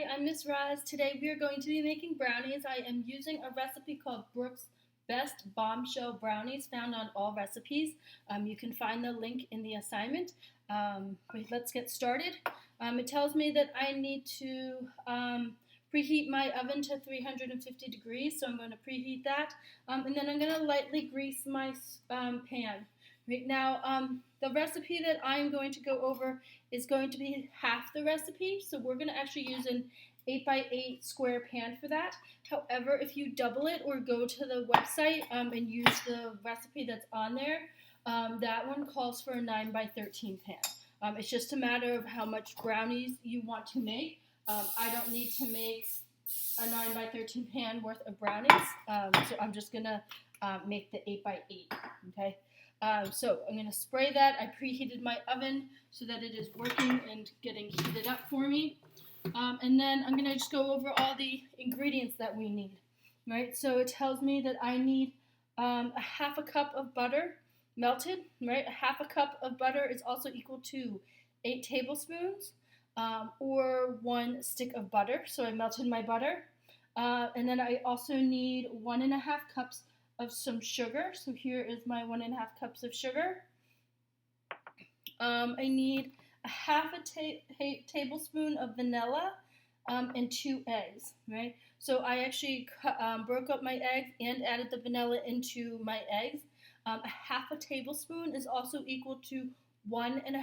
Hi, I'm Ms. Roz. Today we are going to be making brownies. I am using a recipe called Brooke's Best Bombshell Brownies, found on all recipes. You can find the link in the assignment. Let's get started. It tells me that I need to preheat my oven to 350 degrees, so I'm going to preheat that. And then I'm going to lightly grease my pan. Right now, the recipe that I'm going to go over is going to be half the recipe, so we're going to actually use an 8x8 square pan for that. However, if you double it or go to the website and use the recipe that's on there, that one calls for a 9x13 pan. It's just a matter of how much brownies you want to make. I don't need to make a 9x13 pan worth of brownies, so I'm just going to make the 8x8, okay? So I'm going to spray that. I preheated my oven so that it is working and getting heated up for me. And then I'm going to just go over all the ingredients that we need. Right? So it tells me that I need a half a cup of butter melted. Right? A half a cup of butter is also equal to 8 tablespoons or 1 stick of butter. So I melted my butter. And then I also need 1.5 cups of some sugar. So here is my 1.5 cups of sugar. I need a half a tablespoon of vanilla and 2 eggs, right? So I actually broke up my eggs and added the vanilla into my eggs. A half a tablespoon is also equal to 1.5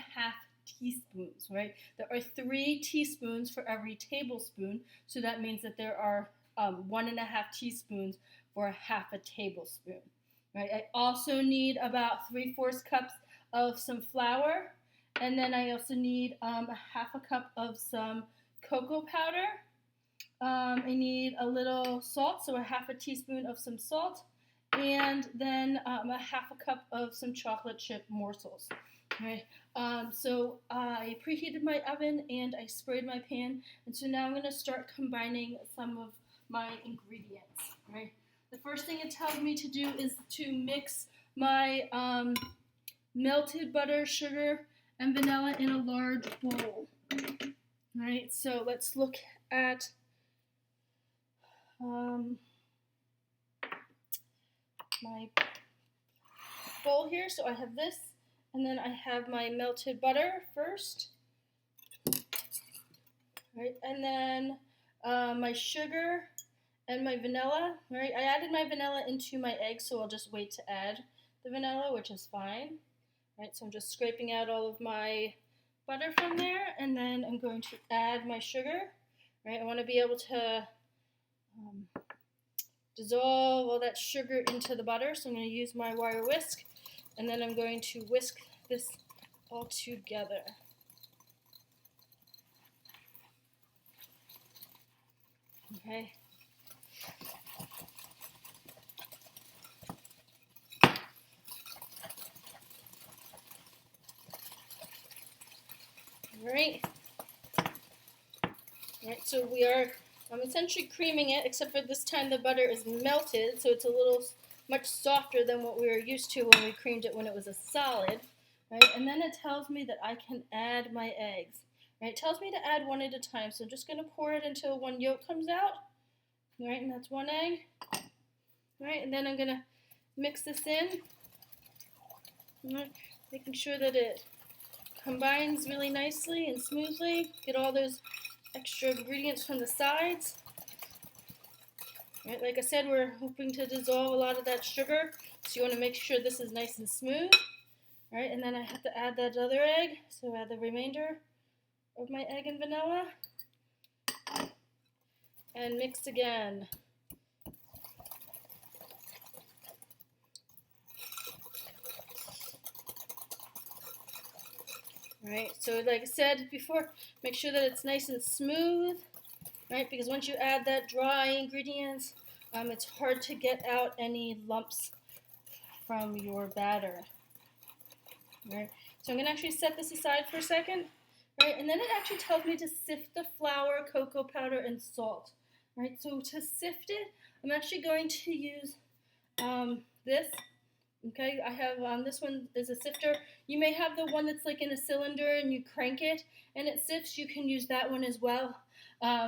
teaspoons, right? There are 3 teaspoons for every tablespoon, so that means that there are 1.5 teaspoons for a half a tablespoon, right? I also need about 3/4 cups of some flour, and then I also need a half a cup of some cocoa powder. I need a little salt, so a half a teaspoon of some salt, and then a half a cup of some chocolate chip morsels. Okay, so I preheated my oven and I sprayed my pan, and so now I'm going to start combining some of my ingredients. Right. The first thing it tells me to do is to mix my melted butter, sugar, and vanilla in a large bowl. All right, so let's look at my bowl here. So I have this, and then I have my melted butter first. Right, and then my sugar and my vanilla. Right, I added my vanilla into my egg, so I'll just wait to add the vanilla, which is fine. Right, so I'm just scraping out all of my butter from there, and then I'm going to add my sugar. Right, I want to be able to dissolve all that sugar into the butter, so I'm going to use my wire whisk, and then I'm going to whisk this all together. Okay. Alright, so we are essentially creaming it, except for this time the butter is melted, so it's a little much softer than what we were used to when we creamed it when it was a solid. Right, and then it tells me that I can add my eggs. Right, it tells me to add one at a time, so I'm just going to pour it until one yolk comes out. Right, and that's 1 egg. Right, and then I'm going to mix this in, right, making sure that it combines really nicely and smoothly. Get all those extra ingredients from the sides. Right, like I said, we're hoping to dissolve a lot of that sugar, so you want to make sure this is nice and smooth. Right, and then I have to add that other egg, so add the remainder of my egg and vanilla, and mix again. Right, so like I said before, make sure that it's nice and smooth, right, because once you add that dry ingredients, it's hard to get out any lumps from your batter. Right, so I'm going to actually set this aside for a second, right, and then it actually tells me to sift the flour, cocoa powder, and salt. Right, so to sift it, I'm actually going to use this. Okay, I have this one is a sifter. You may have the one that's like in a cylinder and you crank it and it sifts. You can use that one as well.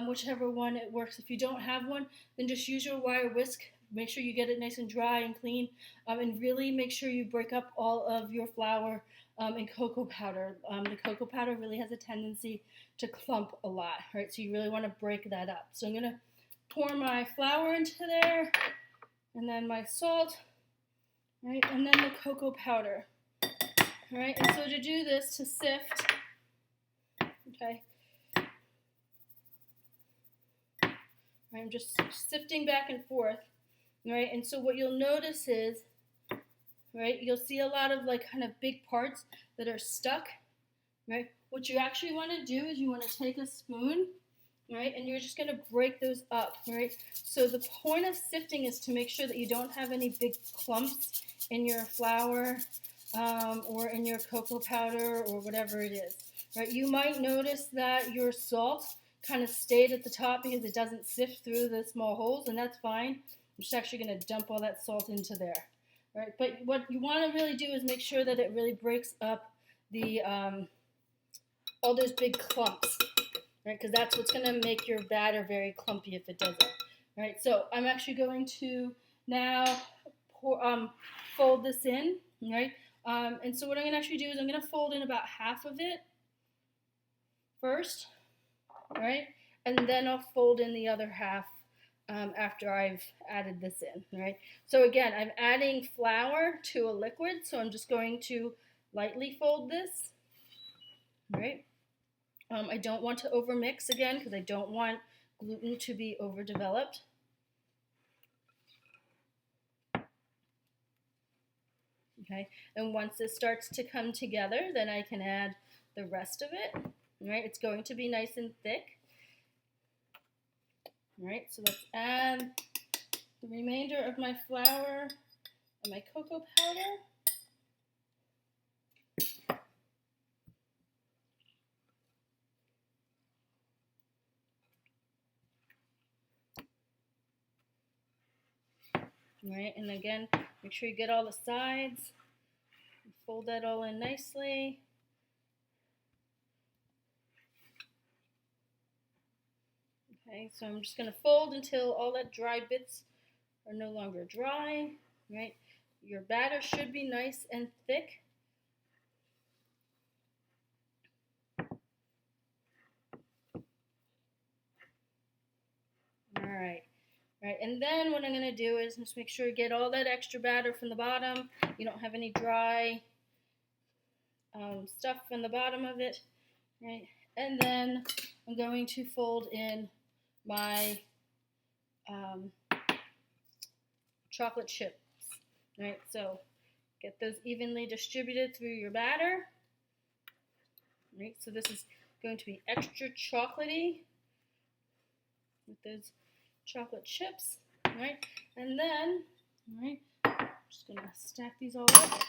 whichever one it works. If you don't have one, then just use your wire whisk. Make sure you get it nice and dry and clean, and really make sure you break up all of your flour and cocoa powder. The cocoa powder really has a tendency to clump a lot, right? So you really want to break that up. So I'm going to pour my flour into there, and then my salt, right, and then the cocoa powder. All right, and so to do this, to sift, okay, I'm just sifting back and forth, right? And so what you'll notice is, right, you'll see a lot of like kind of big parts that are stuck, right? What you actually want to do is you want to take a spoon, right, and you're just going to break those up, right? So the point of sifting is to make sure that you don't have any big clumps in your flour or in your cocoa powder or whatever it is, right? You might notice that your salt kind of stayed at the top because it doesn't sift through the small holes, and that's fine. I'm just actually going to dump all that salt into there, right? But what you want to really do is make sure that it really breaks up the all those big clumps, right? Because that's what's going to make your batter very clumpy if it doesn't, right? So I'm actually going to now fold this in, right? And so what I'm going to actually do is I'm going to fold in about half of it first, right? And then I'll fold in the other half after I've added this in, right? So again, I'm adding flour to a liquid, so I'm just going to lightly fold this, right? I don't want to overmix again because I don't want gluten to be overdeveloped. Okay, and once this starts to come together, then I can add the rest of it. Right, it's going to be nice and thick. All right, so let's add the remainder of my flour and my cocoa powder. All right, and again, make sure you get all the sides. Fold that all in nicely. Okay, so I'm just going to fold until all that dry bits are no longer dry, right? Your batter should be nice and thick. All right. Right, and then what I'm going to do is just make sure you get all that extra batter from the bottom. You don't have any dry stuff from the bottom of it, right? And then I'm going to fold in my chocolate chips, right? So get those evenly distributed through your batter, right? So this is going to be extra chocolatey with those chocolate chips, right? And then, right, I'm just gonna stack these all up,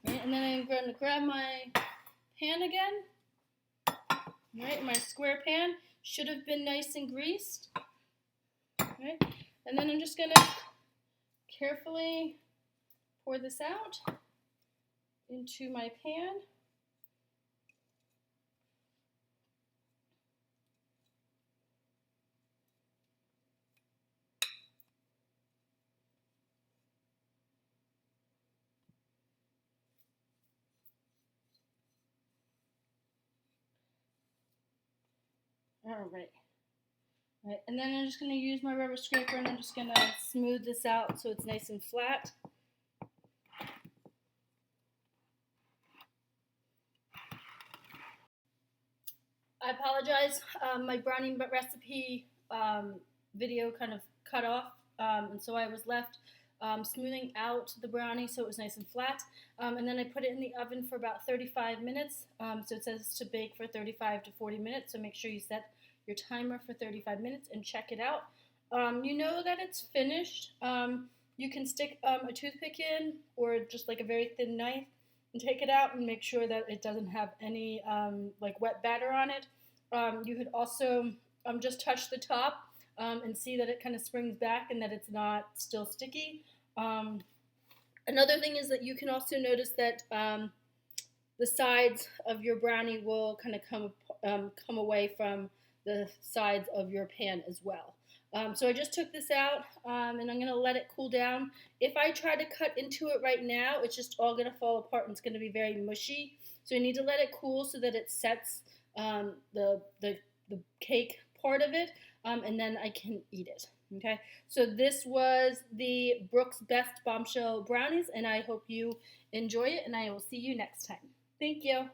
right? And then I'm going to grab my pan again, right? My square pan should have been nice and greased, right? And then I'm just gonna carefully pour this out into my pan. All right. Right, and then I'm just going to use my rubber scraper and I'm just going to smooth this out so it's nice and flat. I apologize, my brownie recipe video kind of cut off, and so I was left smoothing out the brownie so it was nice and flat, and then I put it in the oven for about 35 minutes, so it says to bake for 35 to 40 minutes, so make sure you set your timer for 35 minutes and check it out. You know that it's finished. You can stick a toothpick in or just like a very thin knife and take it out and make sure that it doesn't have any like wet batter on it. You could also just touch the top and see that it kind of springs back and that it's not still sticky. Another thing is that you can also notice that the sides of your brownie will kind of come away from the sides of your pan as well. So I just took this out and I'm going to let it cool down. If I try to cut into it right now, it's just all going to fall apart and it's going to be very mushy. So you need to let it cool so that it sets the cake part of it, and then I can eat it. Okay, so this was the Brooks Best Bombshell Brownies, and I hope you enjoy it, and I will see you next time. Thank you.